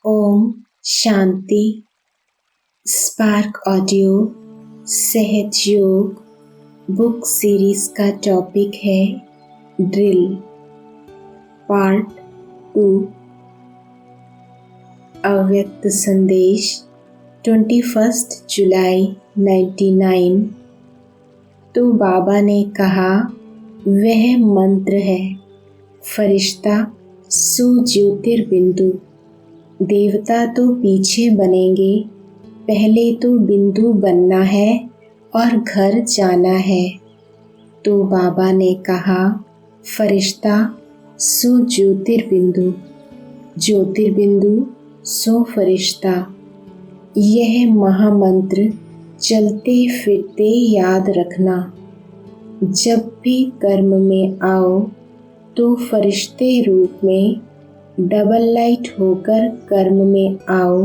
Om Shanti. Spark audio सहज योग book series का टॉपिक है ड्रिल पार्ट 2। अव्यक्त संदेश 21 जुलाई 99। तो बाबा ने कहा, वह मंत्र है फरिश्ता सुज्योतिर्बिंदु। देवता तो पीछे बनेंगे, पहले तो बिंदु बनना है और घर जाना है। तो बाबा ने कहा, फरिश्ता सो ज्योतिर्बिंदु, ज्योतिर्बिंदु सो फरिश्ता। यह महामंत्र चलते फिरते याद रखना। जब भी कर्म में आओ तो फरिश्ते रूप में डबल लाइट होकर कर्म में आओ,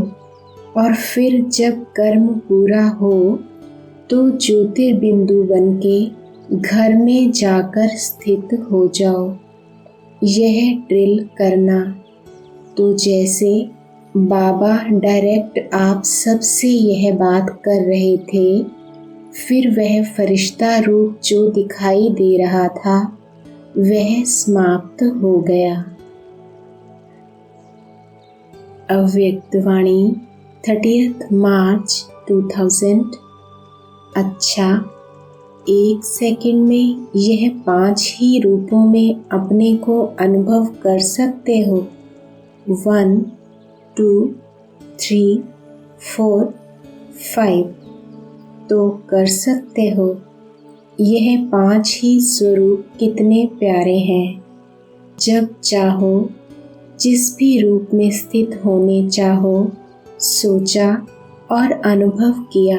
और फिर जब कर्म पूरा हो तो ज्योतिर्बिंदु बनके घर में जाकर स्थित हो जाओ। यह ड्रिल करना। तो जैसे बाबा डायरेक्ट आप सबसे यह बात कर रहे थे, फिर वह फरिश्ता रूप जो दिखाई दे रहा था वह समाप्त हो गया। अव्यक्त वाणी 30 मार्च 2000। अच्छा, 1 सेकंड में यह 5 ही रूपों में अपने को अनुभव कर सकते हो। 1 2 3 4 5 तो कर सकते हो। यह 5 ही स्वरूप कितने प्यारे हैं। जब चाहो जिस भी रूप में स्थित होने चाहो, सोचा और अनुभव किया।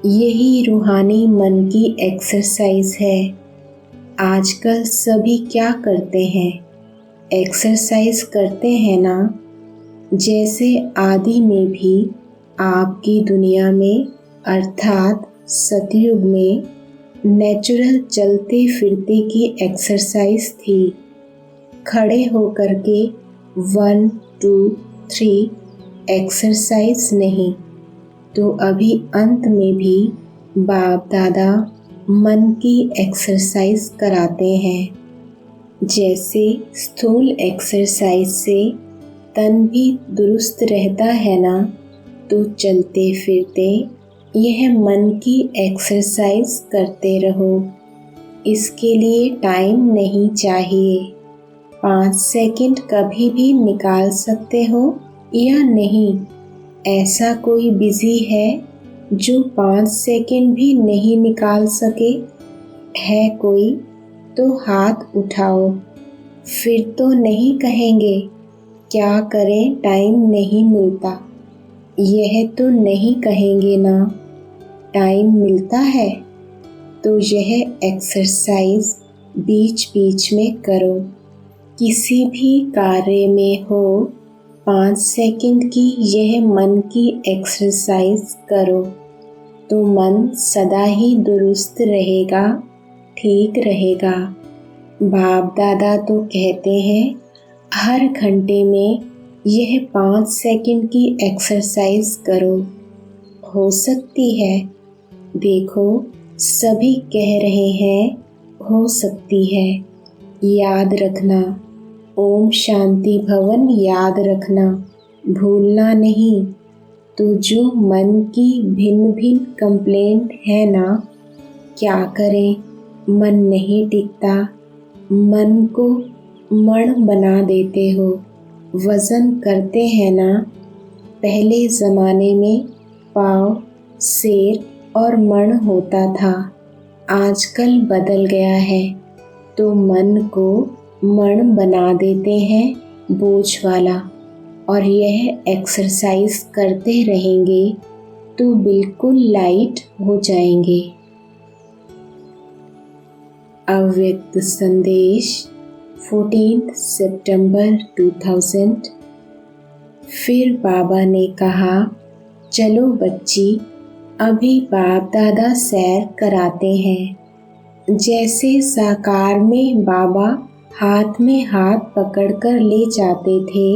यही रूहानी मन की एक्सरसाइज है। आजकल सभी क्या करते हैं? एक्सरसाइज करते हैं ना। जैसे आदि में भी आपकी दुनिया में अर्थात सतयुग में नेचुरल चलते फिरते की एक्सरसाइज थी। खड़े होकर के 1 2 3 एक्सरसाइज नहीं। तो अभी अंत में भी बाप दादा मन की एक्सरसाइज कराते हैं। जैसे स्थूल एक्सरसाइज से तन भी दुरुस्त रहता है ना, तो चलते फिरते यह मन की एक्सरसाइज करते रहो। इसके लिए टाइम नहीं चाहिए। 5 सेकंड कभी भी निकाल सकते हो या नहीं? ऐसा कोई बिजी है जो 5 सेकंड भी नहीं निकाल सके? है कोई? तो हाथ उठाओ। फिर तो नहीं कहेंगे क्या करें, टाइम नहीं मिलता। यह तो नहीं कहेंगे ना, टाइम मिलता है। तो यह एक्सरसाइज बीच बीच में करो। किसी भी कार्य में हो, 5 सेकंड की यह मन की एक्सरसाइज करो तो मन सदा ही दुरुस्त रहेगा, ठीक रहेगा। बाप दादा तो कहते हैं हर घंटे में यह 5 सेकंड की एक्सरसाइज करो। हो सकती है? देखो, सभी कह रहे हैं हो सकती है। याद रखना, ओम शांति भवन याद रखना, भूलना नहीं। तो जो मन की भिन्न भिन्न कंप्लेंट है ना, क्या करें, मन नहीं टिकता। मन को मण बना देते हो। वजन करते हैं ना। पहले ज़माने में पाव, शेर और मण होता था। आजकल बदल गया है, तो मन को मण बना देते हैं बोझ वाला। और यह एक्सरसाइज करते रहेंगे तो बिल्कुल लाइट हो जाएंगे। अव्यक्त संदेश 14 सितंबर 2000। फिर बाबा ने कहा, चलो बच्ची, अभी बाप दादा सैर कराते हैं। जैसे साकार में बाबा हाथ में हाथ पकड़कर ले जाते थे,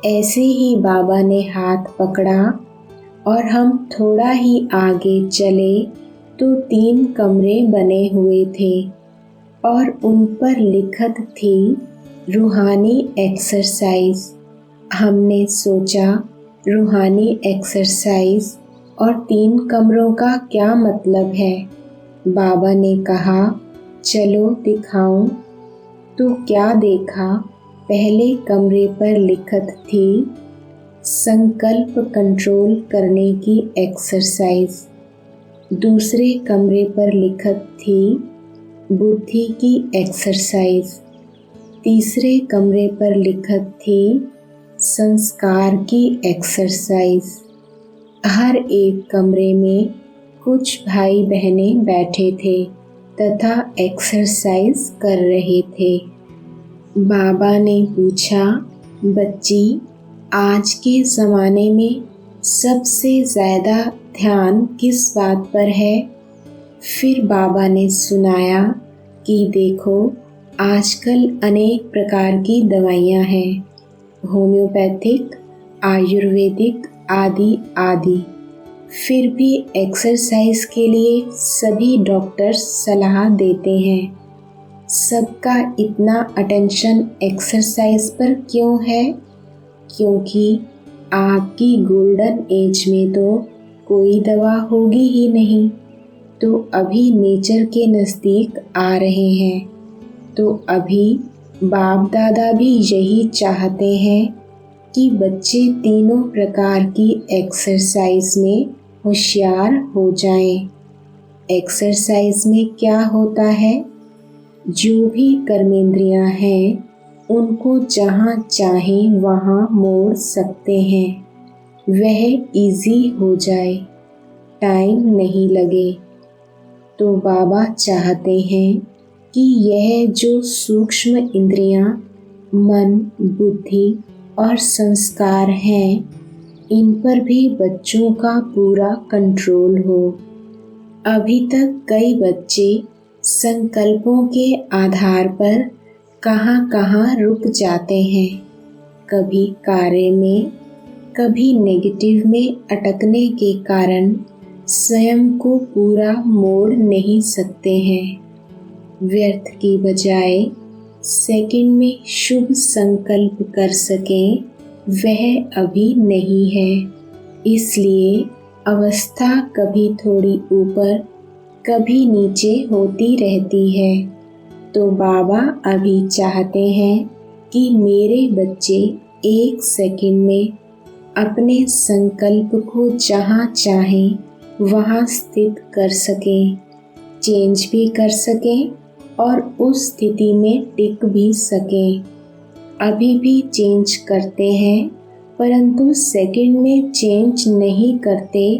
ऐसे ही बाबा ने हाथ पकड़ा और हम थोड़ा ही आगे चले तो 3 कमरे बने हुए थे और उन पर लिखत थी रूहानी एक्सरसाइज। हमने सोचा रूहानी एक्सरसाइज और 3 कमरों का क्या मतलब है। बाबा ने कहा चलो दिखाऊं। तो क्या देखा, पहले कमरे पर लिखत थी संकल्प कंट्रोल करने की एक्सरसाइज। दूसरे कमरे पर लिखत थी बुद्धि की एक्सरसाइज। तीसरे कमरे पर लिखत थी संस्कार की एक्सरसाइज। हर एक कमरे में कुछ भाई बहनें बैठे थे तथा एक्सरसाइज कर रहे थे। बाबा ने पूछा, बच्ची, आज के ज़माने में सबसे ज़्यादा ध्यान किस बात पर है? फिर बाबा ने सुनाया कि देखो, आजकल अनेक प्रकार की दवाइयाँ हैं, होम्योपैथिक, आयुर्वेदिक आदि आदि। फिर भी एक्सरसाइज के लिए सभी डॉक्टर्स सलाह देते हैं। सबका इतना अटेंशन एक्सरसाइज पर क्यों है? क्योंकि आपकी गोल्डन एज में तो कोई दवा होगी ही नहीं, तो अभी नेचर के नज़दीक आ रहे हैं। तो अभी बाप दादा भी यही चाहते हैं कि बच्चे तीनों प्रकार की एक्सरसाइज में होशियार हो जाएं। एक्सरसाइज में क्या होता है, जो भी कर्मेंद्रियां हैं उनको जहाँ चाहें वहाँ मोड़ सकते हैं, वह इजी हो जाए, टाइम नहीं लगे। तो बाबा चाहते हैं कि यह जो सूक्ष्म इंद्रियां, मन, बुद्धि और संस्कार हैं, इन पर भी बच्चों का पूरा कंट्रोल हो। अभी तक कई बच्चे संकल्पों के आधार पर कहाँ कहाँ रुक जाते हैं, कभी कार्य में, कभी नेगेटिव में अटकने के कारण स्वयं को पूरा मोड़ नहीं सकते हैं। व्यर्थ की बजाय सेकंड में शुभ संकल्प कर सकें, वह अभी नहीं है। इसलिए अवस्था कभी थोड़ी ऊपर कभी नीचे होती रहती है। तो बाबा अभी चाहते हैं कि मेरे बच्चे 1 सेकंड में अपने संकल्प को जहाँ चाहें वहाँ स्थित कर सकें, चेंज भी कर सकें और उस स्थिति में टिक भी सकें। अभी भी चेंज करते हैं, परंतु सेकंड में चेंज नहीं करते,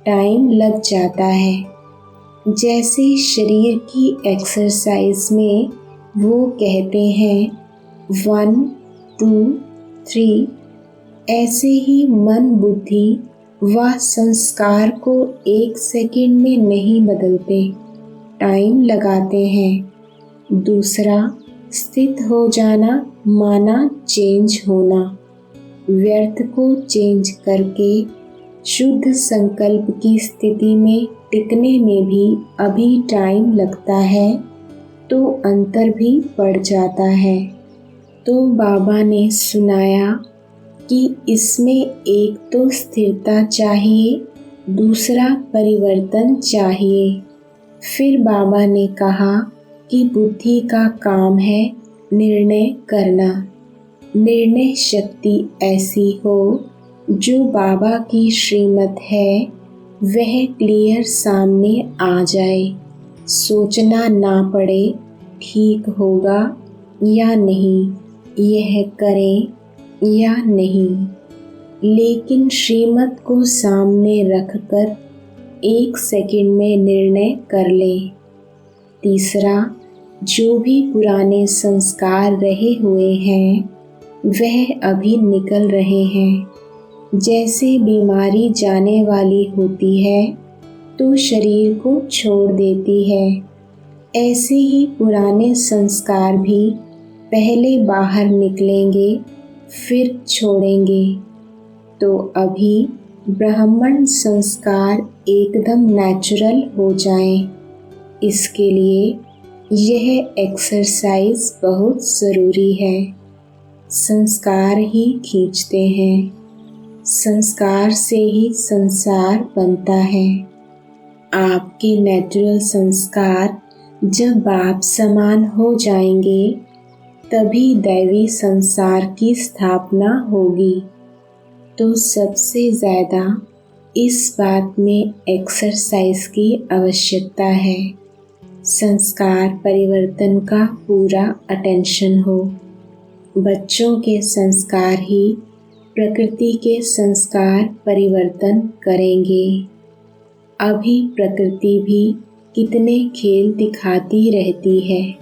टाइम लग जाता है। जैसे शरीर की एक्सरसाइज में वो कहते हैं 1, 2, 3, ऐसे ही मन, बुद्धि व संस्कार को 1 सेकंड में नहीं बदलते, टाइम लगाते हैं। दूसरा, स्थित हो जाना माना चेंज होना। व्यर्थ को चेंज करके शुद्ध संकल्प की स्थिति में टिकने में भी अभी टाइम लगता है, तो अंतर भी पड़ जाता है। तो बाबा ने सुनाया कि इसमें एक तो स्थिरता चाहिए, दूसरा परिवर्तन चाहिए। फिर बाबा ने कहा कि बुद्धि का काम है निर्णय करना। निर्णय शक्ति ऐसी हो जो बाबा की श्रीमत है वह क्लियर सामने आ जाए, सोचना ना पड़े ठीक होगा या नहीं, यह करें या नहीं, लेकिन श्रीमत को सामने रखकर 1 सेकंड में निर्णय कर ले। तीसरा, जो भी पुराने संस्कार रहे हुए हैं वह अभी निकल रहे हैं। जैसे बीमारी जाने वाली होती है तो शरीर को छोड़ देती है, ऐसे ही पुराने संस्कार भी पहले बाहर निकलेंगे, फिर छोड़ेंगे तो अभी ब्राह्मण संस्कार एकदम नेचुरल हो जाएं। इसके लिए यह एक्सरसाइज बहुत ज़रूरी है। संस्कार ही खींचते हैं, संस्कार से ही संसार बनता है। आपके नेचुरल संस्कार जब बाप समान हो जाएंगे तभी दैवी संसार की स्थापना होगी। तो सबसे ज़्यादा इस बात में एक्सरसाइज की आवश्यकता है। संस्कार परिवर्तन का पूरा अटेंशन हो। बच्चों के संस्कार ही प्रकृति के संस्कार परिवर्तन करेंगे। अभी प्रकृति भी कितने खेल दिखाती रहती है।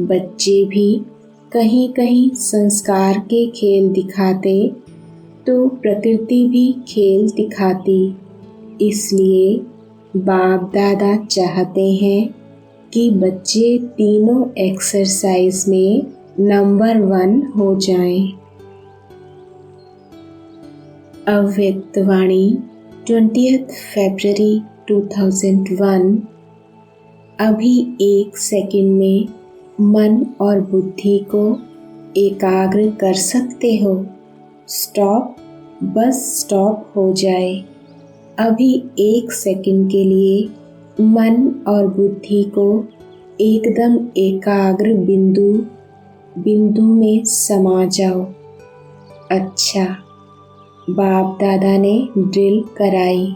बच्चे भी कहीं कहीं संस्कार के खेल दिखाते तो प्रकृति भी खेल दिखाती। इसलिए बाप दादा चाहते हैं कि बच्चे तीनों एक्सरसाइज में नंबर 1 हो जाएं। अव्यक्त वाणी 20 फरवरी 2001। अभी 1 सेकंड में मन और बुद्धि को एकाग्र कर सकते हो। स्टॉप, बस स्टॉप हो जाए। अभी 1 सेकंड के लिए मन और बुद्धि को एकदम एकाग्र बिंदु में समा जाओ। अच्छा, बाप दादा ने ड्रिल कराई।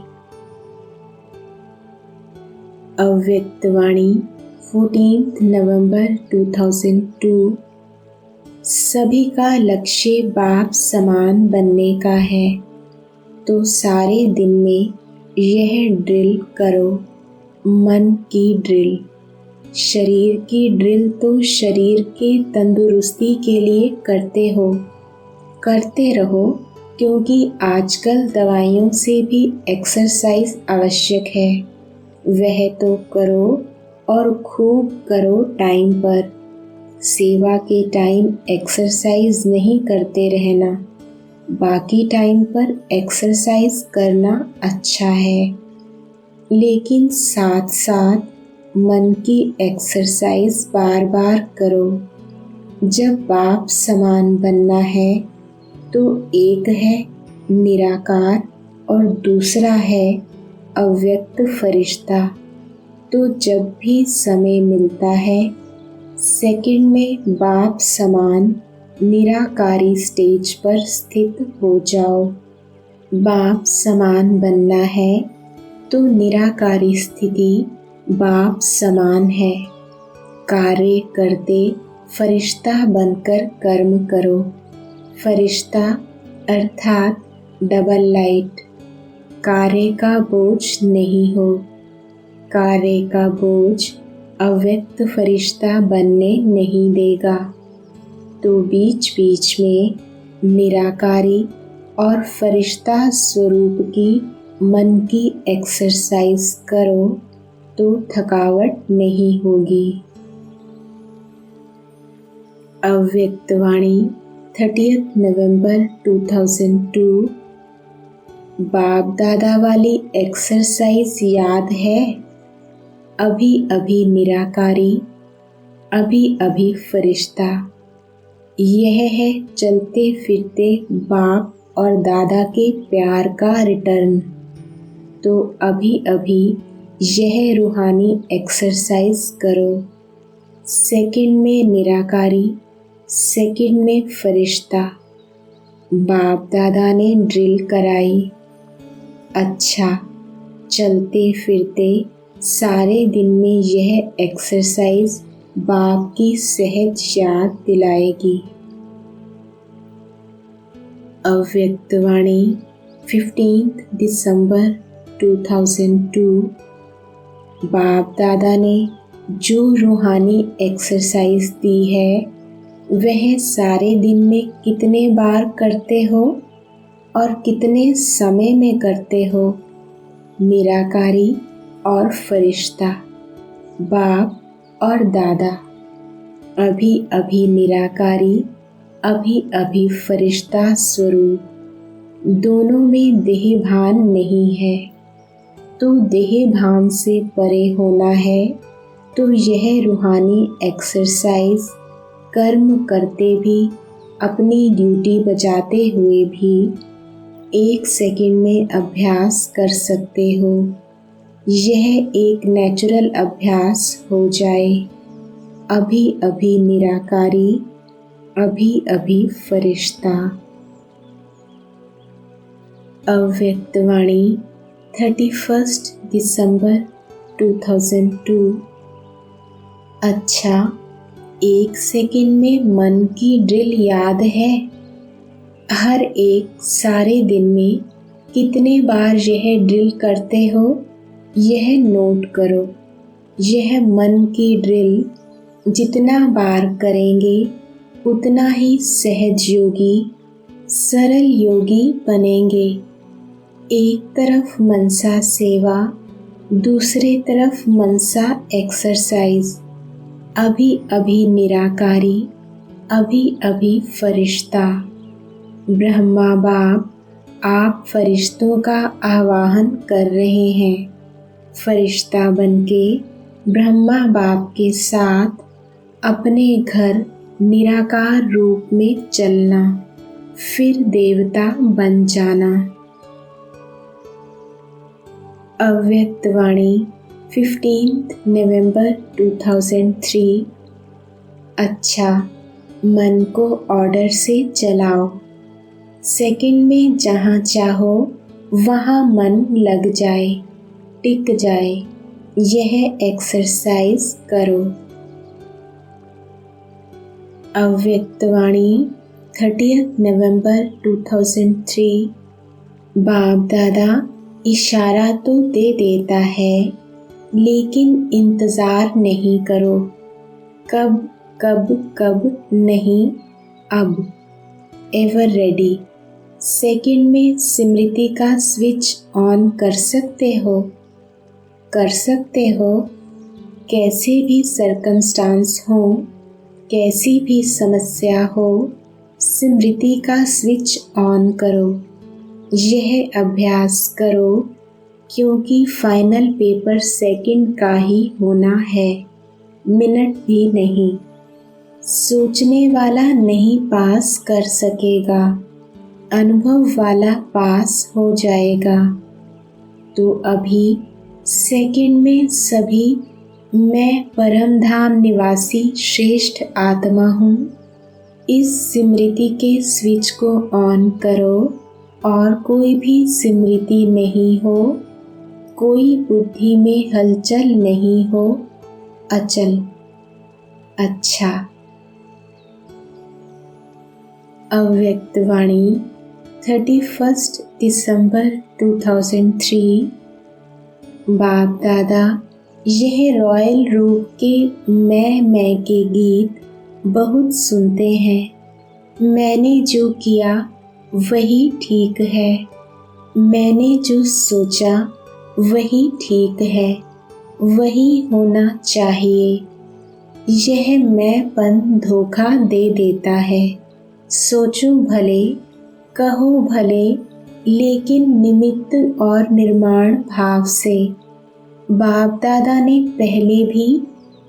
अव्यक्त वाणी 14 नवंबर 2002। सभी का लक्ष्य बाप समान बनने का है, तो सारे दिन में यह ड्रिल करो। मन की ड्रिल, शरीर की ड्रिल तो शरीर के तंदुरुस्ती के लिए करते रहो, क्योंकि आजकल दवाइयों से भी एक्सरसाइज आवश्यक है। वह तो करो और खूब करो टाइम पर। सेवा के टाइम एक्सरसाइज नहीं करते रहना, बाकी टाइम पर एक्सरसाइज करना अच्छा है, लेकिन साथ साथ मन की एक्सरसाइज बार बार करो। जब बाप समान बनना है तो एक है निराकार और दूसरा है अव्यक्त फरिश्ता। तो जब भी समय मिलता है सेकंड में बाप समान निराकारी स्टेज पर स्थित हो जाओ। बाप समान बनना है तो निराकारी स्थिति बाप समान है। कार्य करते फरिश्ता बनकर कर्म करो। फरिश्ता अर्थात डबल लाइट। कार्य का बोझ नहीं हो। कार्य का बोझ अव्यक्त फरिश्ता बनने नहीं देगा। तो बीच बीच में निराकारी और फरिश्ता स्वरूप की मन की एक्सरसाइज करो तो थकावट नहीं होगी। अव्यक्त वाणी 30 नवंबर 2002। बाप दादा वाली एक्सरसाइज याद है? अभी अभी निराकारी, अभी अभी फरिश्ता। यह है चलते फिरते बाप और दादा के प्यार का रिटर्न। तो अभी अभी यह रूहानी एक्सरसाइज करो। सेकंड में निराकारी, सेकंड में फरिश्ता। बाप दादा ने ड्रिल कराई। अच्छा, चलते फिरते सारे दिन में यह एक्सरसाइज बाप की सहज याद दिलाएगी। अव्यक्त वाणी 15 दिसंबर 2002। बाप दादा ने जो रूहानी एक्सरसाइज दी है वह सारे दिन में कितने बार करते हो और कितने समय में करते हो? निराकारी और फरिश्ता, बाप और दादा। अभी अभी निराकारी, अभी अभी फरिश्ता स्वरूप। दोनों में देह भान नहीं है, तो देह भान से परे होना है। तो यह रूहानी एक्सरसाइज कर्म करते भी, अपनी ड्यूटी बजाते हुए भी 1 सेकंड में अभ्यास कर सकते हो। यह एक नेचुरल अभ्यास हो जाए। अभी अभी निराकारी, अभी अभी फरिश्ता। अव्यक्तवाणी 31 दिसंबर 2002। अच्छा, 1 सेकंड में मन की ड्रिल याद है? हर एक सारे दिन में कितने बार यह ड्रिल करते हो, यह नोट करो। यह मन की ड्रिल जितना बार करेंगे उतना ही सहज योगी, सरल योगी बनेंगे। एक तरफ मनसा सेवा, दूसरे तरफ मनसा एक्सरसाइज। अभी अभी निराकारी, अभी अभी फरिश्ता। ब्रह्मा बाप, आप फरिश्तों का आवाहन कर रहे हैं। फरिश्ता बनके ब्रह्मा बाप के साथ अपने घर निराकार रूप में चलना, फिर देवता बन जाना। अव्यक्तवाणी 15 नवंबर 2003। अच्छा, मन को ऑर्डर से चलाओ। सेकंड में जहाँ चाहो वहाँ मन लग जाए, टिक जाए। यह एक्सरसाइज करो। अव्यक्तवाणी 30 नवंबर 2003। बाप दादा इशारा तो दे देता है, लेकिन इंतज़ार नहीं करो। कब कब कब नहीं, अब। Ever ready. सेकंड में स्मृति का स्विच ऑन कर सकते हो। कर सकते हो। कैसे भी सरकमस्टांस हो, कैसी भी समस्या हो, स्मृति का स्विच ऑन करो। यह अभ्यास करो, क्योंकि फाइनल पेपर सेकंड का ही होना है, मिनट भी नहीं। सोचने वाला नहीं पास कर सकेगा, अनुभव वाला पास हो जाएगा। तो अभी सेकंड में सभी मैं परम धाम निवासी श्रेष्ठ आत्मा हूँ, इस स्मृति के स्विच को ऑन करो। और कोई भी स्मृति नहीं हो, कोई बुद्धि में हलचल नहीं हो, अचल। अच्छा। अव्यक्तवाणी 31 दिसंबर 2003। बाप दादा, यह रॉयल रूप के मैं के गीत बहुत सुनते हैं। मैंने जो किया वही ठीक है, मैंने जो सोचा वही ठीक है, वही होना चाहिए। यह मैंपन धोखा दे देता है। सोचो भले, कहो भले, लेकिन निमित्त और निर्माण भाव से। बाप दादा ने पहले भी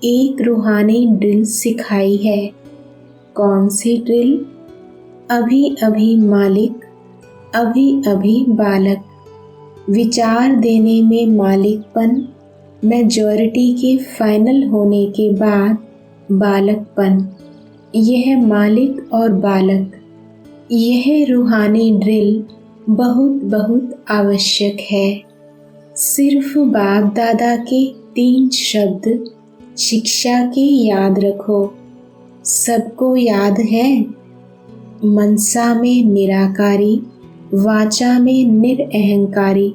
एक रूहानी ड्रिल सिखाई है। कौन सी ड्रिल? अभी अभी मालिक, अभी अभी बालक। विचार देने में मालिकपन, मेजॉरिटी के फाइनल होने के बाद बालकपन। यह मालिक और बालक, यह रूहानी ड्रिल बहुत बहुत आवश्यक है। सिर्फ बाप दादा के 3 शब्द शिक्षा के याद रखो। सबको याद है? मनसा में निराकारी, वाचा में निरअहंकारी,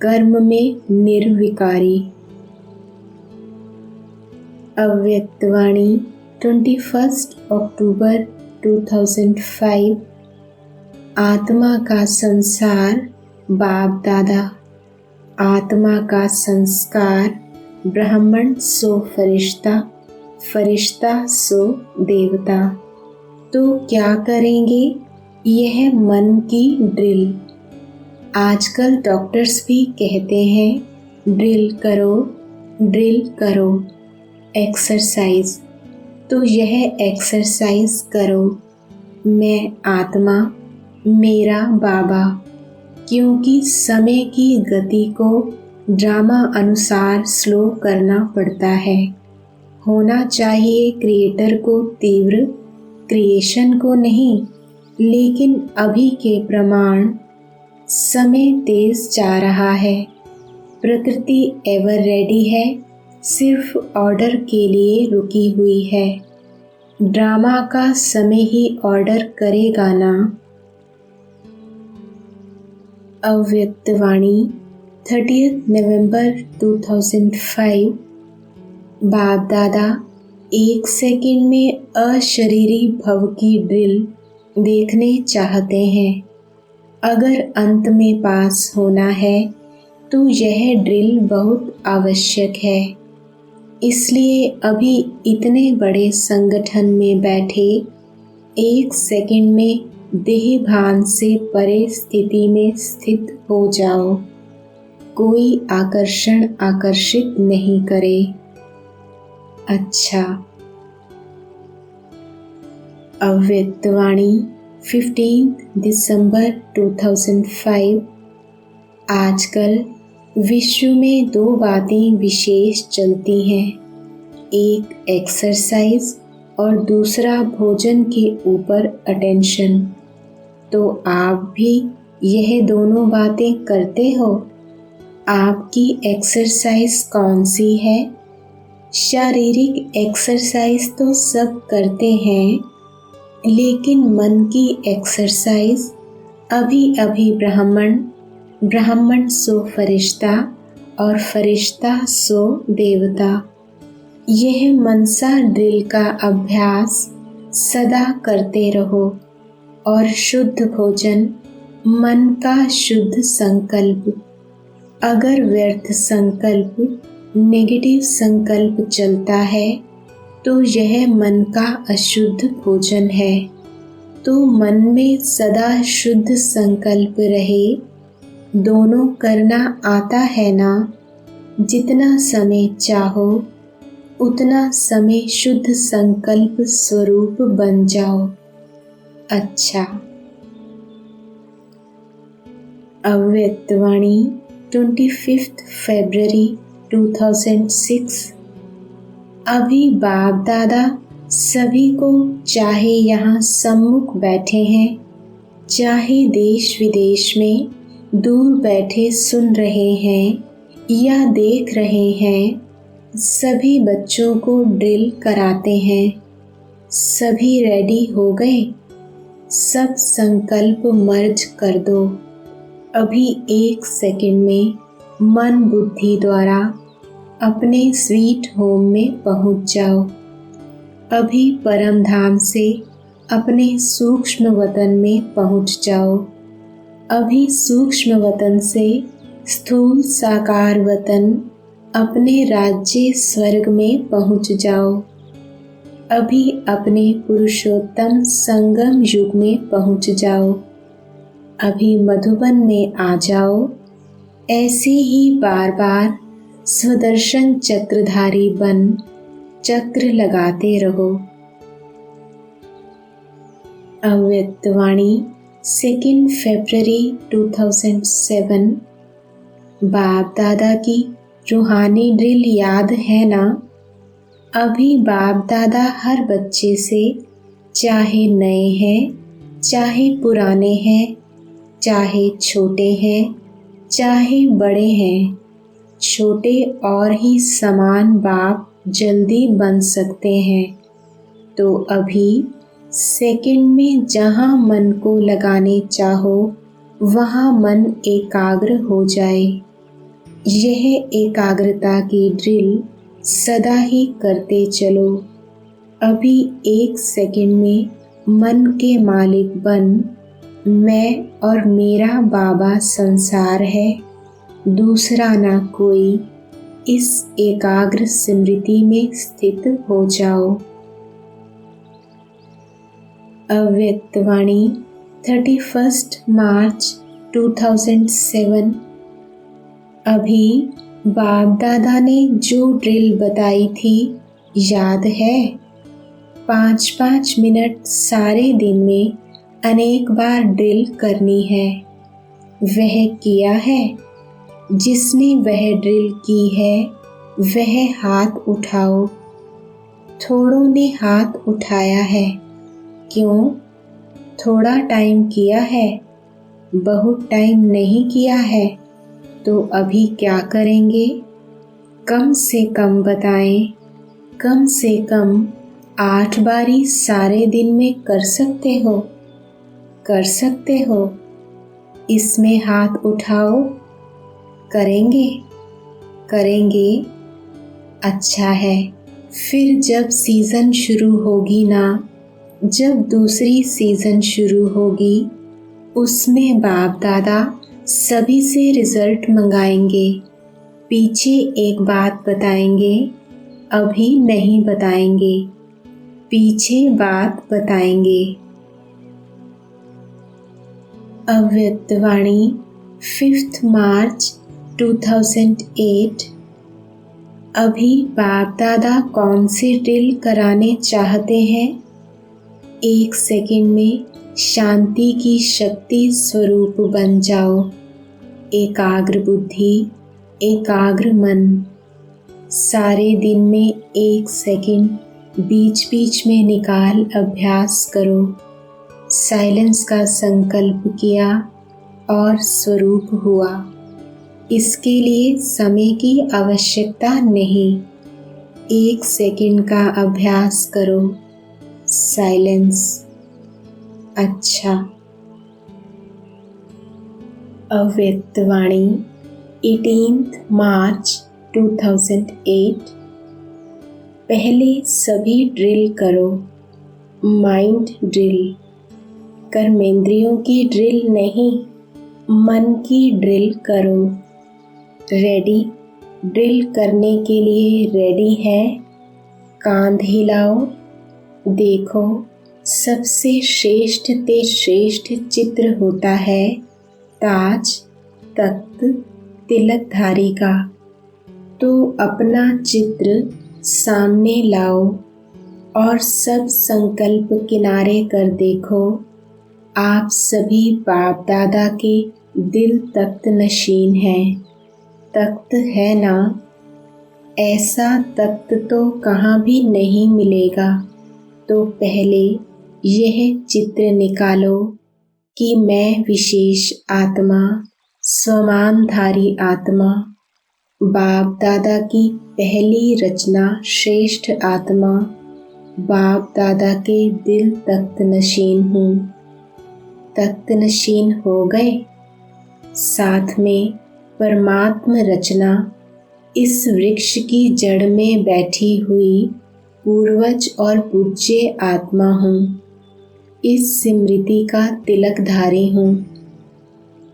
कर्म में निर्विकारी। अव्यक्तवाणी 21 अक्टूबर 2005। आत्मा का संसार बाप दादा, आत्मा का संस्कार ब्राह्मण सो फरिश्ता, फरिश्ता सो देवता। तो क्या करेंगे? यह मन की ड्रिल। आजकल डॉक्टर्स भी कहते हैं ड्रिल करो एक्सरसाइज। तो यह एक्सरसाइज करो। मैं आत्मा, मेरा बाबा। क्योंकि समय की गति को ड्रामा अनुसार स्लो करना पड़ता है। होना चाहिए क्रिएटर को तीव्र, क्रिएशन को नहीं। लेकिन अभी के प्रमाण समय तेज जा रहा है। प्रकृति एवर रेडी है, सिर्फ ऑर्डर के लिए रुकी हुई है। ड्रामा का समय ही ऑर्डर करेगा ना। अव्यक्तवाणी 30 नवंबर 2005। बाप दादा 1 सेकंड में अशरीरी भव की ड्रिल देखने चाहते हैं। अगर अंत में पास होना है तो यह ड्रिल बहुत आवश्यक है। इसलिए अभी इतने बड़े संगठन में बैठे 1 सेकंड में देह भान से परे स्थिति में स्थित हो जाओ। कोई आकर्षण आकर्षित नहीं करे। अच्छा। अव्यक्तवाणी 15 दिसंबर 2005। आजकल विश्व में 2 बातें विशेष चलती हैं। एक एक्सरसाइज और दूसरा भोजन के ऊपर अटेंशन। तो आप भी यह दोनों बातें करते हो? आपकी एक्सरसाइज कौन सी है? शारीरिक एक्सरसाइज तो सब करते हैं, लेकिन मन की एक्सरसाइज अभी अभी ब्राह्मण सो फरिश्ता और फरिश्ता सो देवता। यह मनसा ड्रिल का अभ्यास सदा करते रहो। और शुद्ध भोजन, मन का शुद्ध संकल्प। अगर व्यर्थ संकल्प, नेगेटिव संकल्प चलता है तो यह मन का अशुद्ध भोजन है। तो मन में सदा शुद्ध संकल्प रहे। दोनों करना आता है ना? जितना समय चाहो उतना समय शुद्ध संकल्प स्वरूप बन जाओ। अच्छा। अव्यक्तवाणी 25 फरवरी 2006। अभी बाप दादा सभी को, चाहे यहाँ सम्मुख बैठे हैं, चाहे देश विदेश में दूर बैठे सुन रहे हैं या देख रहे हैं, सभी बच्चों को ड्रिल कराते हैं। सभी रेडी हो गए? सब संकल्प मर्ज कर दो। अभी 1 सेकंड में मन बुद्धि द्वारा अपने स्वीट होम में पहुंच जाओ। अभी परम धाम से अपने सूक्ष्म वतन में पहुंच जाओ। अभी सूक्ष्म वतन से स्थूल साकार वतन, अपने राज्य स्वर्ग में पहुंच जाओ। अभी अपने पुरुषोत्तम संगम युग में पहुंच जाओ। अभी मधुबन में आ जाओ। ऐसे ही बार बार स्वदर्शन चक्रधारी बन चक्र लगाते रहो। अव्यक्तवाणी 2 फरवरी 2007। बाप दादा की रूहानी ड्रिल याद है ना? अभी बाप दादा हर बच्चे से, चाहे नए हैं, चाहे पुराने हैं, चाहे छोटे हैं, चाहे बड़े हैं, छोटे और ही समान बाप जल्दी बन सकते हैं। तो अभी सेकंड में जहाँ मन को लगाने चाहो वहाँ मन एकाग्र हो जाए। यह एकाग्रता की ड्रिल सदा ही करते चलो। अभी 1 सेकंड में मन के मालिक बन, मैं और मेरा बाबा संसार है, दूसरा ना कोई। इस एकाग्र स्मृति में स्थित हो जाओ। अव्यक्तवाणी 31 मार्च 2007। अभी बाप दादा ने जो ड्रिल बताई थी याद है? 5-5 मिनट सारे दिन में अनेक बार ड्रिल करनी है। वह किया है? जिसने वह ड्रिल की है वह हाथ उठाओ। थोड़ों ने हाथ उठाया है। क्यों? थोड़ा टाइम किया है, बहुत टाइम नहीं किया है। तो अभी क्या करेंगे? कम से कम बताएं। कम से कम 8 बारी सारे दिन में कर सकते हो? कर सकते हो? इसमें हाथ उठाओ। करेंगे? करेंगे? अच्छा है। फिर जब सीज़न शुरू होगी ना, जब दूसरी सीज़न शुरू होगी, उसमें बाप दादा सभी से रिज़ल्ट मंगाएंगे। पीछे एक बात बताएंगे, अभी नहीं बताएंगे, पीछे बात बताएंगे। अव्यक्तवाणी 5 मार्च 2008। अभी बाप दादा कौन से ड्रिल कराने चाहते हैं? 1 सेकंड में शांति की शक्ति स्वरूप बन जाओ। एकाग्र बुद्धि, एकाग्र मन। सारे दिन में 1 सेकंड बीच बीच में निकाल अभ्यास करो। साइलेंस का संकल्प किया और स्वरूप हुआ। इसके लिए समय की आवश्यकता नहीं। 1 सेकंड का अभ्यास करो। साइलेंस। अच्छा। अव्यक्तवाणी 18 मार्च 2008। पहले सभी ड्रिल करो। माइंड ड्रिल, कर्मेंद्रियों की ड्रिल नहीं, मन की ड्रिल करो। रेडी? ड्रिल करने के लिए रेडी है? कांध हिलाओ। देखो, सबसे श्रेष्ठ ते श्रेष्ठ चित्र होता है ताज, तख्त, तिलकधारी का। तो अपना चित्र सामने लाओ और सब संकल्प किनारे कर देखो। आप सभी बाप दादा के दिल तख्त नशीन हैं। तख्त है ना? ऐसा तख्त तो कहाँ भी नहीं मिलेगा। तो पहले यह चित्र निकालो कि मैं विशेष आत्मा, स्वमानधारी आत्मा, बाप दादा की पहली रचना श्रेष्ठ आत्मा, बाप दादा के दिल तख्त नशीन हूँ। तख्त नशीन हो गए। साथ में परमात्म रचना इस वृक्ष की जड़ में बैठी हुई पूर्वज और पूज्य आत्मा हूँ। इस स्मृति का तिलकधारी हूँ।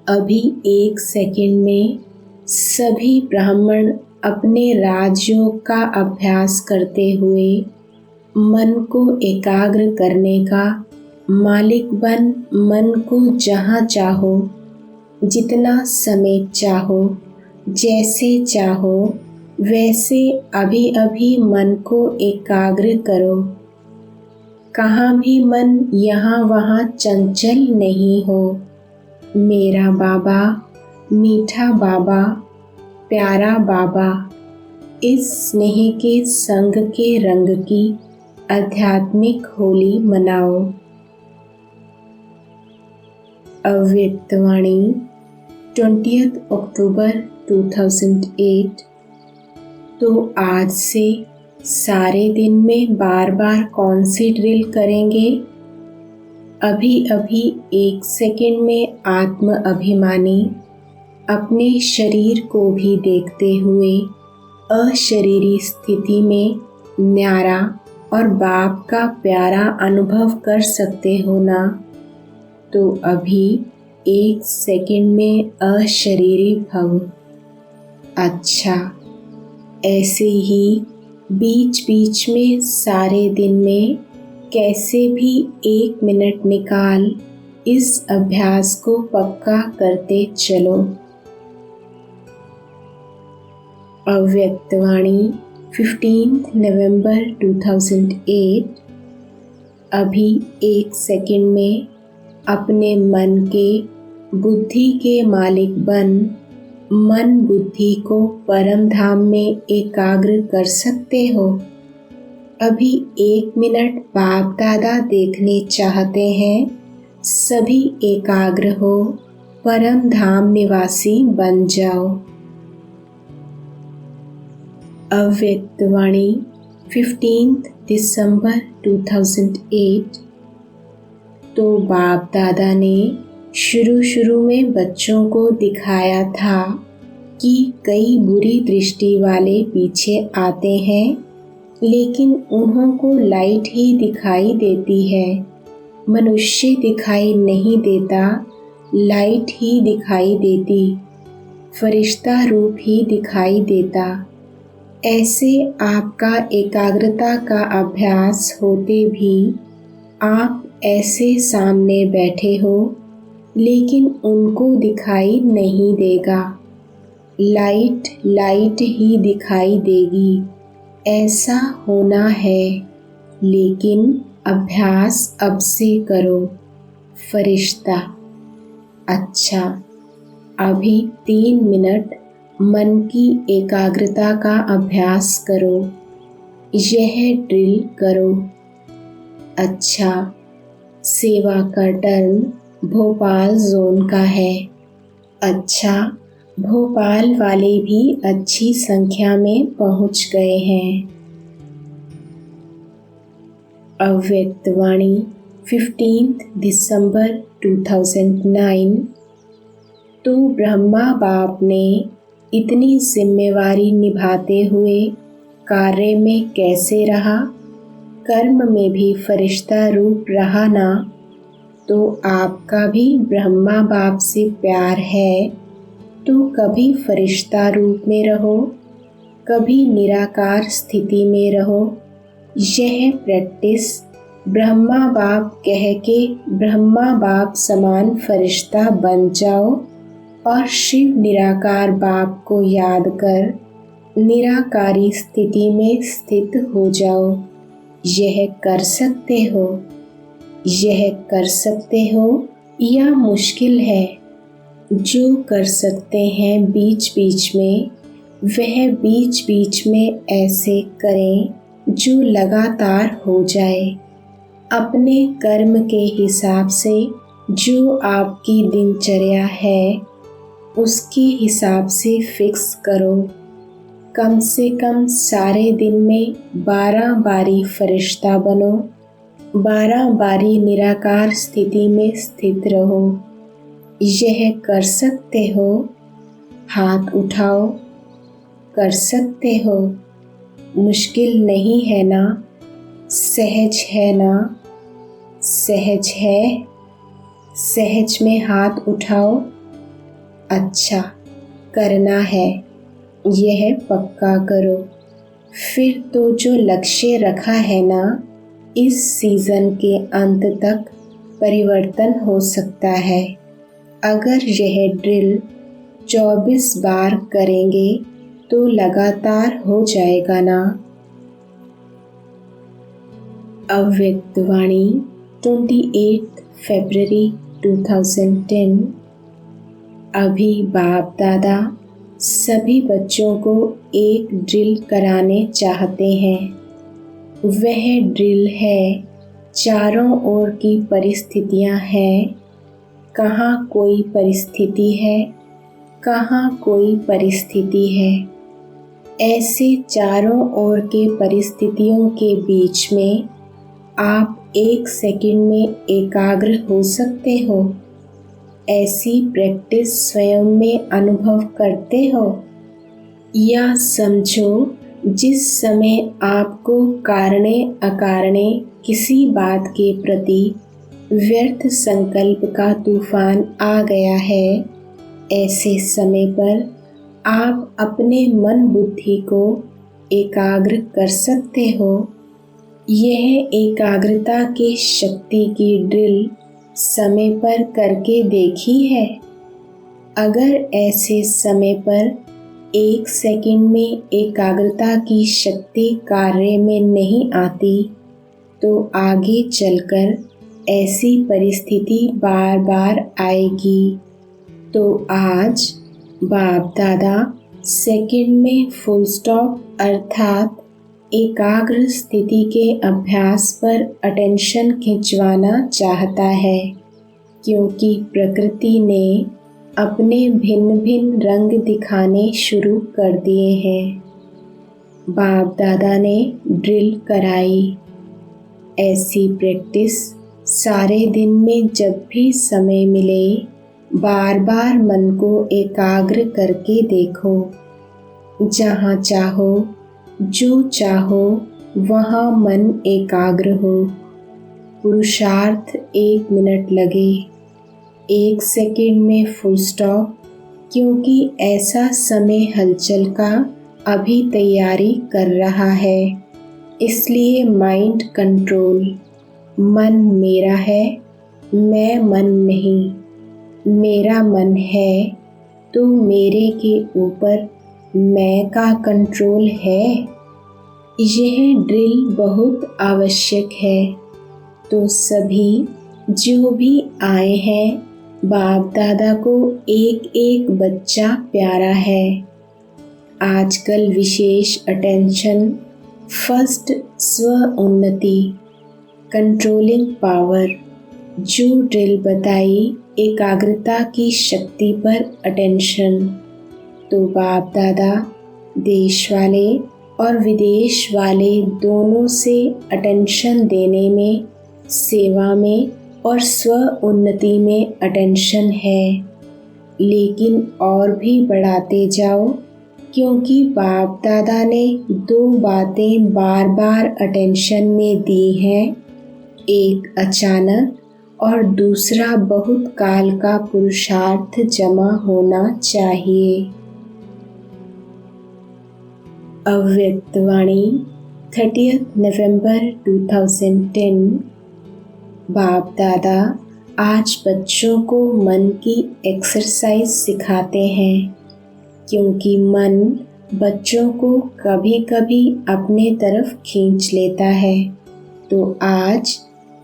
अभी 1 सेकंड में सभी ब्राह्मण अपने राजयोग का अभ्यास करते हुए मन को एकाग्र करने का मालिक बन मन को जहाँ चाहो, जितना समय चाहो, जैसे चाहो वैसे अभी अभी मन को एकाग्र करो। कहाँ भी मन यहाँ वहाँ चंचल नहीं हो। मेरा बाबा, मीठा बाबा, प्यारा बाबा, इस स्नेह के संग के रंग की आध्यात्मिक होली मनाओ। अव्यक्तवाणी 20 अक्टूबर 2008। तो आज से सारे दिन में बार बार कौन सी ड्रिल करेंगे? अभी अभी 1 सेकंड में आत्म अभिमानी अपने शरीर को भी देखते हुए अशरीरी स्थिति में न्यारा और बाप का प्यारा अनुभव कर सकते हो ना? तो अभी 1 सेकंड में अशरीरी भव। अच्छा, ऐसे ही बीच बीच में सारे दिन में कैसे भी 1 मिनट निकाल इस अभ्यास को पक्का करते चलो। अव्यक्तवाणी 15 नवंबर 2008। अभी 1 सेकंड में अपने मन के बुद्धि के मालिक बन मन बुद्धि को परम धाम में एकाग्र कर सकते हो। अभी 1 मिनट बाप दादा देखने चाहते हैं। सभी एकाग्र हो, परम धाम निवासी बन जाओ। अव्यक्तवाणी 15 दिसंबर 2008। तो बाप दादा ने शुरू में बच्चों को दिखाया था कि कई बुरी दृष्टि वाले पीछे आते हैं, लेकिन उन्हों को लाइट ही दिखाई देती है। मनुष्य दिखाई नहीं देता, लाइट ही दिखाई देती, फरिश्ता रूप ही दिखाई देता। ऐसे आपका एकाग्रता का अभ्यास होते भी आप ऐसे सामने बैठे हो, लेकिन उनको दिखाई नहीं देगा। लाइट ही दिखाई देगी। ऐसा होना है, लेकिन अभ्यास अब से करो। फरिश्ता। अच्छा, अभी 3 मिनट मन की एकाग्रता का अभ्यास करो। यह ड्रिल करो। अच्छा, सेवा का टर्न भोपाल जोन का है। अच्छा, भोपाल वाले भी अच्छी संख्या में पहुंच गए हैं। अव्यक्तवाणी 15 दिसंबर 2009। तो ब्रह्मा बाप ने इतनी जिम्मेवारी निभाते हुए कार्य में कैसे रहा? कर्म में भी फरिश्ता रूप रहा ना? तो आपका भी ब्रह्मा बाप से प्यार है, तो कभी फरिश्ता रूप में रहो, कभी निराकार स्थिति में रहो। यह प्रैक्टिस ब्रह्मा बाप कह के ब्रह्मा बाप समान फरिश्ता बन जाओ और शिव निराकार बाप को याद कर निराकारी स्थिति में स्थित हो जाओ। यह कर सकते हो? यह कर सकते हो या मुश्किल है? जो कर सकते हैं बीच बीच में, वह बीच बीच में ऐसे करें जो लगातार हो जाए। अपने कर्म के हिसाब से जो आपकी दिनचर्या है, उसके हिसाब से फिक्स करो। कम से कम सारे दिन में 12 बारी फरिश्ता बनो, 12 बारी निराकार स्थिति में स्थित रहो। यह कर सकते हो? हाथ उठाओ। कर सकते हो? मुश्किल नहीं है ना? सहज है ना? सहज है? सहज में हाथ उठाओ। अच्छा, करना है, यह पक्का करो। फिर तो जो लक्ष्य रखा है ना, इस सीज़न के अंत तक परिवर्तन हो सकता है। अगर यह ड्रिल 24 बार करेंगे तो लगातार हो जाएगा ना? अव्यक्तवाणी 28 फरवरी 2010। अभी बाप दादा सभी बच्चों को एक ड्रिल कराने चाहते हैं। वह ड्रिल है, चारों ओर की परिस्थितियां हैं। कहाँ कोई परिस्थिति है, कहाँ कोई परिस्थिति है। ऐसे चारों ओर के परिस्थितियों के बीच में आप 1 सेकंड में एकाग्र हो सकते हो। ऐसी प्रैक्टिस स्वयं में अनुभव करते हो? या समझो जिस समय आपको कारणे अकारणे किसी बात के प्रति व्यर्थ संकल्प का तूफान आ गया है, ऐसे समय पर आप अपने मन बुद्धि को एकाग्र कर सकते हो। यह एकाग्रता की शक्ति की ड्रिल समय पर करके देखी है? अगर ऐसे समय पर 1 सेकंड में एकाग्रता की शक्ति कार्य में नहीं आती तो आगे चलकर ऐसी परिस्थिति बार बार आएगी। तो आज बाप दादा सेकंड में फुल स्टॉप अर्थात एकाग्र स्थिति के अभ्यास पर अटेंशन खिंचवाना चाहता है, क्योंकि प्रकृति ने अपने भिन्न भिन्न रंग दिखाने शुरू कर दिए हैं। बाप दादा ने ड्रिल कराई। ऐसी प्रैक्टिस सारे दिन में जब भी समय मिले बार बार मन को एकाग्र करके देखो। जहाँ चाहो जो चाहो वहाँ मन एकाग्र हो। पुरुषार्थ 1 मिनट लगे, 1 सेकंड में फुल स्टॉप, क्योंकि ऐसा समय हलचल का अभी तैयारी कर रहा है। इसलिए माइंड कंट्रोल। मन मेरा है, मैं मन नहीं। मेरा मन है तो मेरे के ऊपर मैं का कंट्रोल है। यह ड्रिल बहुत आवश्यक है। तो सभी जो भी आए हैं, बाप दादा को एक एक बच्चा प्यारा है। आजकल विशेष अटेंशन फर्स्ट स्व उन्नति, कंट्रोलिंग पावर, जो ड्रिल बताई एकाग्रता की शक्ति पर अटेंशन। तो बाप दादा देश वाले और विदेश वाले दोनों से अटेंशन देने में, सेवा में और स्व उन्नति में अटेंशन है। लेकिन और भी बढ़ाते जाओ, क्योंकि बाप दादा ने 2 बातें बार बार अटेंशन में दी हैं। एक अचानक और दूसरा बहुत काल का पुरुषार्थ जमा होना चाहिए। अव्यक्त वाणी 30 नवंबर 2010। बाप दादा आज बच्चों को मन की एक्सरसाइज सिखाते हैं, क्योंकि मन बच्चों को कभी कभी अपने तरफ खींच लेता है। तो आज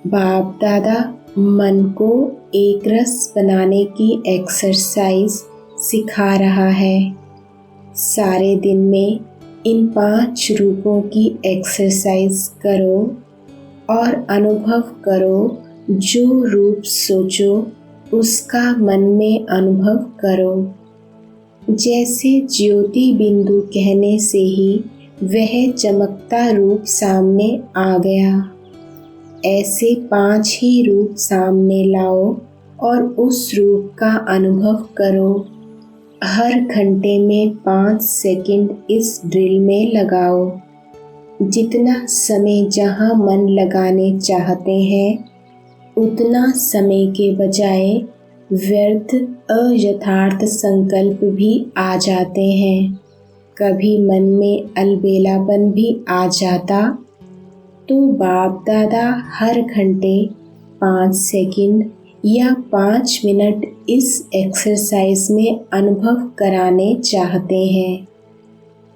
बाप दादा मन को एक रस बनाने की एक्सरसाइज सिखा रहा है। सारे दिन में इन 5 रूपों की एक्सरसाइज करो और अनुभव करो। जो रूप सोचो उसका मन में अनुभव करो। जैसे ज्योति बिंदु कहने से ही वह चमकता रूप सामने आ गया, ऐसे 5 ही रूप सामने लाओ और उस रूप का अनुभव करो। हर घंटे में 5 सेकंड इस ड्रिल में लगाओ। जितना समय जहाँ मन लगाने चाहते हैं, उतना समय के बजाय व्यर्थ अयथार्थ संकल्प भी आ जाते हैं। कभी मन में अलबेलापन भी आ जाता। तो बाप दादा हर घंटे 5 सेकंड या 5 मिनट इस एक्सरसाइज में अनुभव कराने चाहते हैं।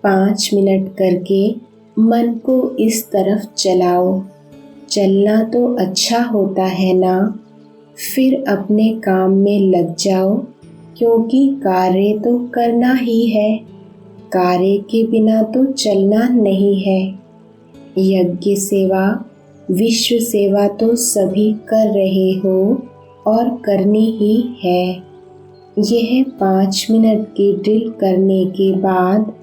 5 मिनट करके मन को इस तरफ चलाओ। चलना तो अच्छा होता है ना। फिर अपने काम में लग जाओ, क्योंकि कार्य तो करना ही है। कार्य के बिना तो चलना नहीं है। यज्ञ सेवा, विश्व सेवा तो सभी कर रहे हो और करनी ही है। यह 5 मिनट की ड्रिल करने के बाद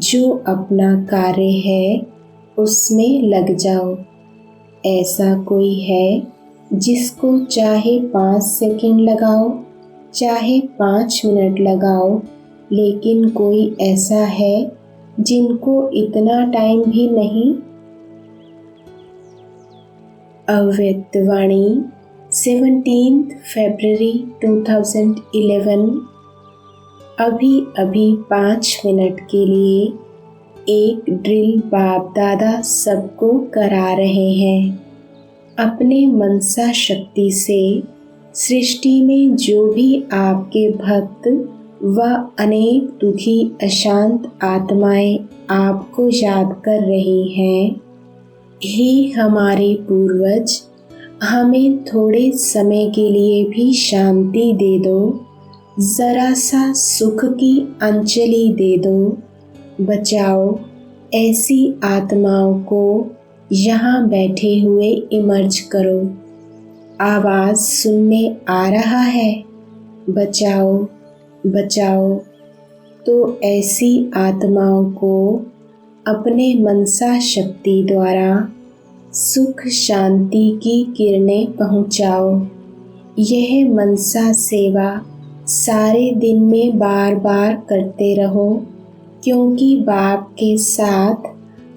जो अपना कार्य है उसमें लग जाओ। ऐसा कोई है जिसको चाहे 5 सेकंड लगाओ, चाहे 5 मिनट लगाओ, लेकिन कोई ऐसा है जिनको इतना टाइम भी नहीं? अव्यक्त वाणी 17 फरवरी 2011। अभी अभी 5 मिनट के लिए एक ड्रिल बाप दादा सबको करा रहे हैं। अपने मनसा शक्ति से सृष्टि में जो भी आपके भक्त व अनेक दुखी अशांत आत्माएं आपको याद कर रही हैं, हे हमारे पूर्वज, हमें थोड़े समय के लिए भी शांति दे दो, जरा सा सुख की अंजलि दे दो। बचाओ ऐसी आत्माओं को, यहाँ बैठे हुए इमर्ज करो। आवाज़ सुनने आ रहा है, बचाओ बचाओ। तो ऐसी आत्माओं को अपने मनसा शक्ति द्वारा सुख शांति की किरणें पहुँचाओ। यह मनसा सेवा सारे दिन में बार बार करते रहो, क्योंकि बाप के साथ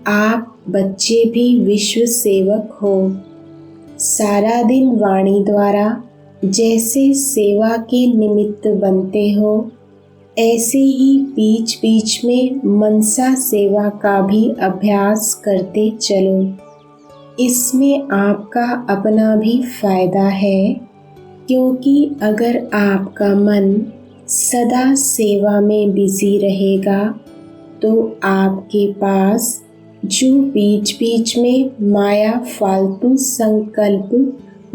आप बच्चे भी विश्व सेवक हो। सारा दिन वाणी द्वारा जैसे सेवा के निमित्त बनते हो, ऐसे ही बीच बीच में मनसा सेवा का भी अभ्यास करते चलो। इसमें आपका अपना भी फायदा है, क्योंकि अगर आपका मन सदा सेवा में बिजी रहेगा तो आपके पास जो बीच बीच में माया फालतू संकल्प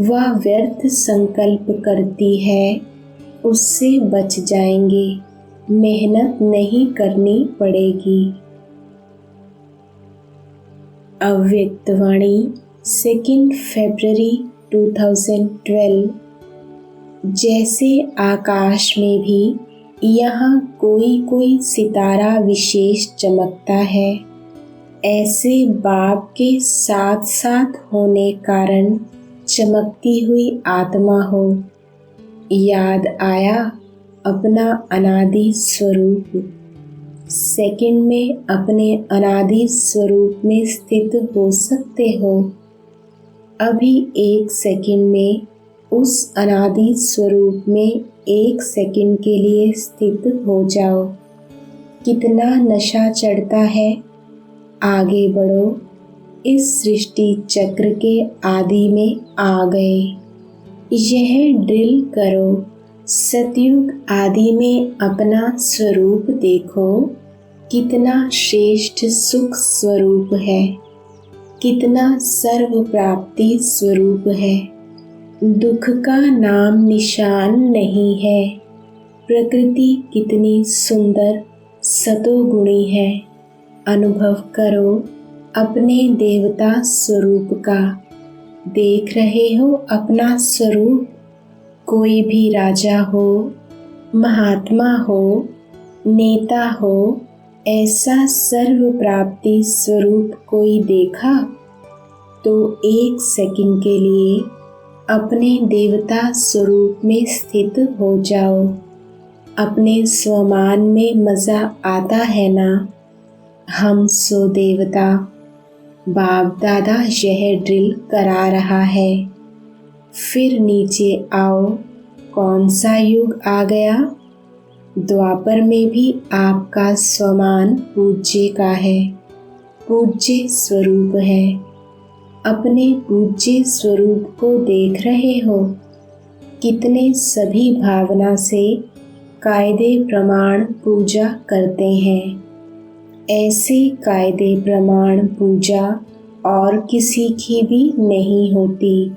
व व्यर्थ संकल्प करती है, उससे बच जाएंगे, मेहनत नहीं करनी पड़ेगी। अव्यक्त वाणी 2 फरवरी 2012। जैसे आकाश में भी यहाँ कोई कोई सितारा विशेष चमकता है, ऐसे बाप के साथ साथ होने कारण चमकती हुई आत्मा हो। याद आया अपना अनादि स्वरूप। सेकंड में अपने अनादि स्वरूप में स्थित हो सकते हो। अभी 1 सेकंड में उस अनादि स्वरूप में 1 सेकंड के लिए स्थित हो जाओ। कितना नशा चढ़ता है। आगे बढ़ो, इस सृष्टि चक्र के आदि में आ गए। यह ड्रिल करो, सतयुग आदि में अपना स्वरूप देखो, कितना श्रेष्ठ सुख स्वरूप है, कितना सर्व प्राप्ति स्वरूप है। दुख का नाम निशान नहीं है। प्रकृति कितनी सुंदर सतोगुणी है। अनुभव करो अपने देवता स्वरूप का। देख रहे हो अपना स्वरूप। कोई भी राजा हो, महात्मा हो, नेता हो, ऐसा सर्व प्राप्ति स्वरूप कोई देखा तो 1 सेकंड के लिए अपने देवता स्वरूप में स्थित हो जाओ। अपने स्वमान में मज़ा आता है ना। हम सो देवता। बाप दादा यह ड्रिल करा रहा है। फिर नीचे आओ। कौन सा युग आ गया? द्वापर में भी आपका स्वमान पूज्य का है, पूज्य स्वरूप है। अपने पूज्य स्वरूप को देख रहे हो। कितने सभी भावना से कायदे प्रमाण पूजा करते हैं। ऐसे कायदे प्रमाण पूजा और किसी की भी नहीं होती।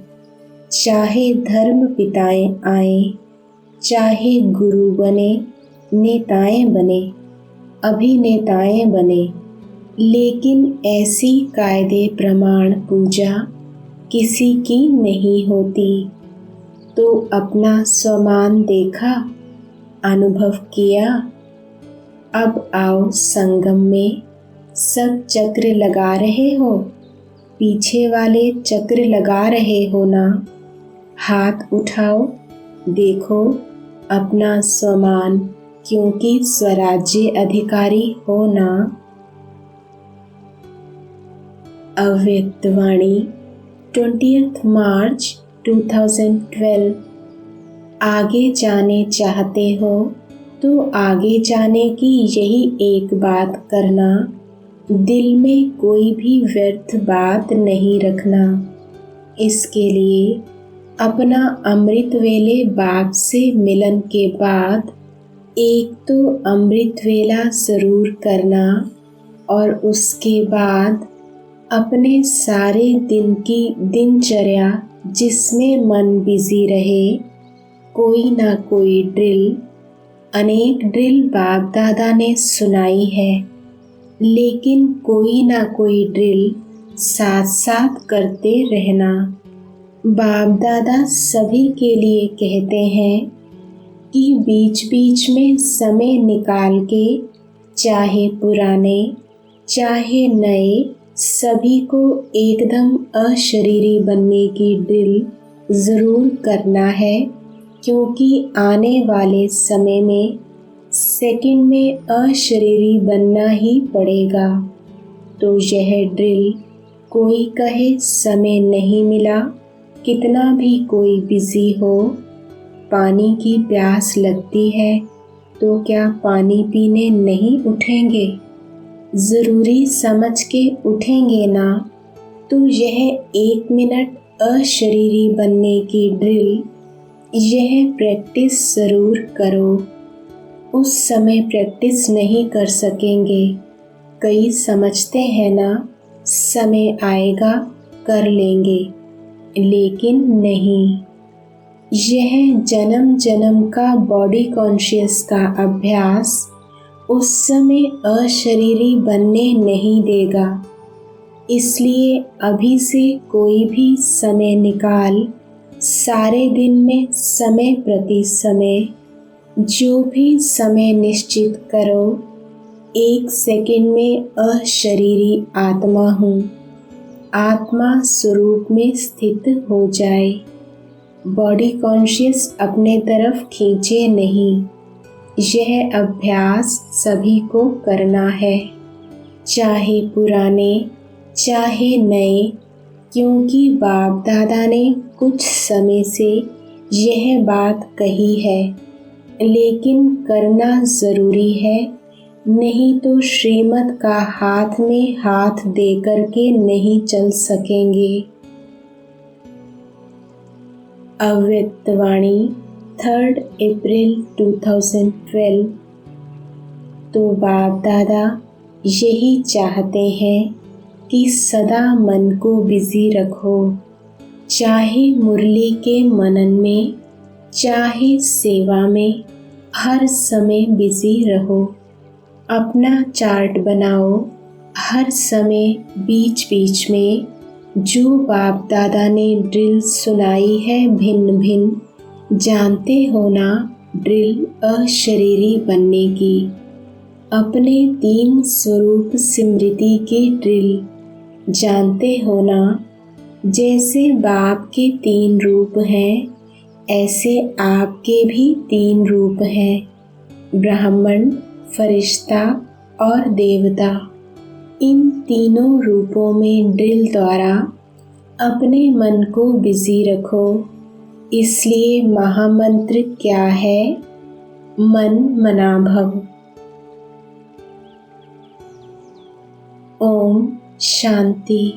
चाहे धर्म पिताएं आए, चाहे गुरु बने, नेताएं बने, अभिनेताएं बने, लेकिन ऐसी कायदे प्रमाण पूजा किसी की नहीं होती। तो अपना स्वमान देखा, अनुभव किया। अब आओ संगम में। सब चक्र लगा रहे हो, पीछे वाले चक्र लगा रहे हो ना। हाथ उठाओ, देखो अपना स्वमान, क्योंकि स्वराज्य अधिकारी हो ना। अव्यक्त वाणी 20 मार्च 2012। आगे जाने चाहते हो तो आगे जाने की यही एक बात करना। दिल में कोई भी व्यर्थ बात नहीं रखना। इसके लिए अपना अमृत वेले बाप से मिलन के बाद एक तो अमृत वेला ज़रूर करना और उसके बाद अपने सारे दिन की दिनचर्या जिसमें मन बिजी रहे, कोई ना कोई ड्रिल, अनेक ड्रिल बाप दादा ने सुनाई है, लेकिन कोई ना कोई ड्रिल साथ साथ करते रहना। बाप दादा सभी के लिए कहते हैं कि बीच बीच में समय निकाल के चाहे पुराने चाहे नए सभी को एकदम अशरीरी बनने की ड्रिल ज़रूर करना है, क्योंकि आने वाले समय में सेकंड में अशरीरी बनना ही पड़ेगा। तो यह ड्रिल कोई कहे समय नहीं मिला, कितना भी कोई बिज़ी हो, पानी की प्यास लगती है तो क्या पानी पीने नहीं उठेंगे? ज़रूरी समझ के उठेंगे ना। तो यह 1 मिनट अशरीरी बनने की ड्रिल, यह प्रैक्टिस ज़रूर करो। उस समय प्रैक्टिस नहीं कर सकेंगे। कई समझते हैं ना समय आएगा कर लेंगे, लेकिन नहीं। यह जन्म जन्म का बॉडी कॉन्शियस का अभ्यास उस समय अशरीरी बनने नहीं देगा। इसलिए अभी से कोई भी समय निकाल सारे दिन में समय प्रति समय जो भी समय निश्चित करो, 1 सेकंड में अशरीरी आत्मा हूँ, आत्मा स्वरूप में स्थित हो जाए। बॉडी कॉन्शियस अपने तरफ खींचे नहीं। यह अभ्यास सभी को करना है, चाहे पुराने चाहे नए, क्योंकि बाप दादा ने कुछ समय से यह बात कही है, लेकिन करना ज़रूरी है, नहीं तो श्रीमत का हाथ में हाथ दे कर के नहीं चल सकेंगे। अव्यक्त वाणी 3 अप्रैल 2012। तो बाप दादा यही चाहते हैं कि सदा मन को बिजी रखो, चाहे मुरली के मनन में चाहे सेवा में, हर समय बिजी रहो। अपना चार्ट बनाओ, हर समय बीच बीच में जो बाप दादा ने ड्रिल सुनाई है भिन्न भिन्न, जानते हो ना, ड्रिल अशरीरी बनने की। अपने 3 स्वरूप स्मृति की ड्रिल जानते हो ना, जैसे बाप के 3 रूप हैं, ऐसे आपके भी 3 रूप हैं, ब्राह्मण, फरिश्ता और देवता। इन तीनों रूपों में ड्रिल द्वारा अपने मन को बिजी रखो। इसलिए महामंत्र क्या है? मन मना भव। ओम शांति।